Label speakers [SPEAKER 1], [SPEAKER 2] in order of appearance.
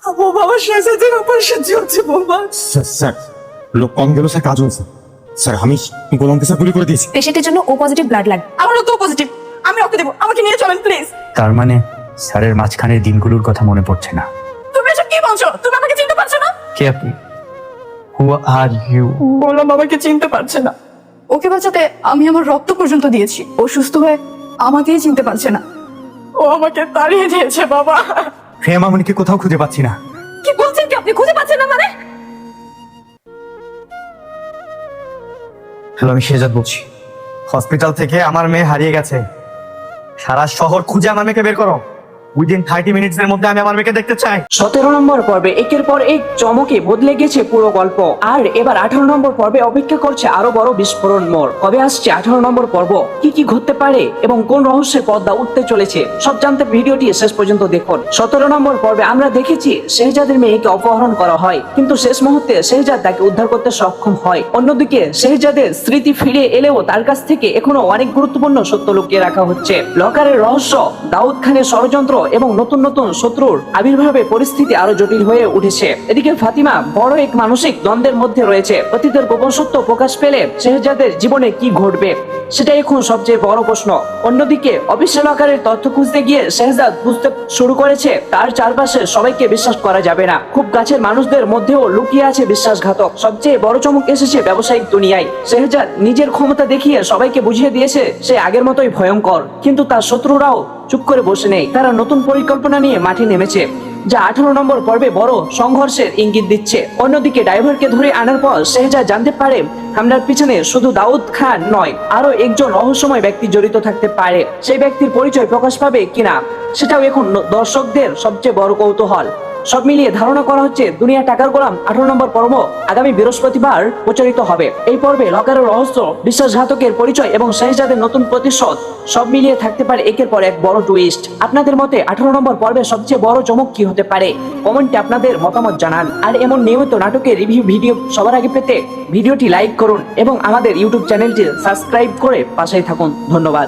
[SPEAKER 1] ও বাবা শেষের অপারেশন চলছে বাবা।
[SPEAKER 2] স্যার লোক কম গেল স্যার, কাজ হয়েছে স্যার। আমি গোলামকে স্যার গুলি করে দিয়েছি।
[SPEAKER 3] পেশেন্টের জন্য ও পজিটিভ ব্লাড লাগবে।
[SPEAKER 1] আমারও তো পজিটিভ, আমি রক্ত দেবো, আমাকে নিয়ে চলেন প্লিজ।
[SPEAKER 4] তার মানে স্যারের মাঝখানের দিনগুলোর কথা মনে পড়ছে না।
[SPEAKER 1] তুমি এসব কি বলছো? তুমি আমাকে চিনতে পারছো না?
[SPEAKER 4] কে আপনি? হু আর ইউ?
[SPEAKER 1] গোলাম আমাকে চিনতে পারছে না। ওকে বাঁচাতে আমি আমার রক্ত পর্যন্ত দিয়েছি। ও সুস্থ হয়ে আমাকেই চিনতে পারছে না। ও আমাকে তাড়িয়ে দিয়েছে বাবা।
[SPEAKER 4] প্রেম আমাকে কোথাও খুঁজে পাচ্ছি না।
[SPEAKER 1] কি বলছেন কি আপনি? খুঁজে পাচ্ছেন না মানে?
[SPEAKER 4] হ্যালো, আমি শেজাদ বলছি। হসপিটাল থেকে আমার মেয়ে হারিয়ে গেছে। সারা শহর খুঁজে আমার মেয়েকে বের করো। উইদিন 30 মিনিটস এর মধ্যে আমি আমার মেয়েকে দেখতে চাই।
[SPEAKER 5] 17 নম্বর পর্বে একের পর এক চমকে বদলে গেছে পুরো গল্প। আর এবার 18 নম্বর পর্বে অপেক্ষা করছে আরো বড় বিস্ফোরণ মোড়। কবে আসছে 18 নম্বর পর্ব, কি কি ঘটতে পারে এবং কোন রহস্যের পর্দা উঠতে চলেছে, সব জানতে ভিডিওটি শেষ পর্যন্ত দেখুন। 17 নম্বর পর্বে আমরা দেখেছি শেহজাদের মেয়েকে অপহরণ করা হয়, কিন্তু শেষ মুহূর্তে শেহজাদ তাকে উদ্ধার করতে সক্ষম হয়। অন্যদিকে শেহজাদের স্মৃতি ফিরে এলেও তার কাছ থেকে এখনো অনেক গুরুত্বপূর্ণ সত্য লুকিয়ে রাখা হচ্ছে। লকারের রহস্য, দাউদ খানের ষড়যন্ত্র এবং নতুন নতুন শত্রুর আবির্ভাবে পরিস্থিতি আরো জটিল হয়ে উঠেছে। এদিকে ফাতিমা বড় এক মানসিক দ্বন্দ্বের মধ্যে রয়েছে। অতীতের গোপন সত্য প্রকাশ পেলে শেহজাদের জীবনে কি ঘটবে, সেটাই এখন সবচেয়ে বড় প্রশ্ন। অন্যদিকে অফিসিয়াল লকারের তথ্য খুঁজতে গিয়ে শেহজাদ বুঝতে শুরু করেছে তার চারপাশে সবাইকে বিশ্বাস করা যাবে না। খুব কাছের মানুষদের মধ্যেও লুকিয়ে আছে বিশ্বাসঘাতক। সবচেয়ে বড় চমক এসেছে ব্যবসায়িক দুনিয়ায়। শেহজাদ নিজের ক্ষমতা দেখিয়ে সবাইকে বুঝিয়ে দিয়েছে সে আগের মতোই ভয়ঙ্কর, কিন্তু তার শত্রুরাও চুপ করে বসে নেই। তারা নতুন পরিকল্পনা নিয়ে মাঠে নেমেছে, যা 18 নম্বর পর্বে বড় সংঘর্ষের ইঙ্গিত দিচ্ছে। অন্যদিকে ড্রাইভারকে ধরে আনার পর শেহজাদ জানতে পারে হামলার পিছনে শুধু দাউদ খান নয়, আরো একজন রহস্যময় ব্যক্তি জড়িত থাকতে পারে। সেই ব্যক্তির পরিচয় প্রকাশ পাবে কিনা সেটাও এখন দর্শকদের সবচেয়ে বড় কৌতূহল। সব মিলিয়ে ধারণা করা হচ্ছে দুনিয়া টাকার গোলাম 18 নম্বর পর্ব আগামী বৃহস্পতিবার প্রচারিত হবে। এই পর্বে লকারের রহস্য, বিশ্বাসঘাতকের পরিচয় এবং শেহজাদের নতুন প্রতিশোধ সব মিলিয়ে থাকতে পারে একের পর এক বড় টুইস্ট। আপনাদের মতে 18 নম্বর পর্বের সবচেয়ে বড় চমক কি হতে পারে? কমেন্টে আপনাদের মতামত জানান। আর এমন নিয়মিত নাটকের রিভিউ ভিডিও সবার আগে পেতে ভিডিওটি লাইক করুন এবং আমাদের ইউটিউব চ্যানেলটি সাবস্ক্রাইব করে পাশেই থাকুন। ধন্যবাদ।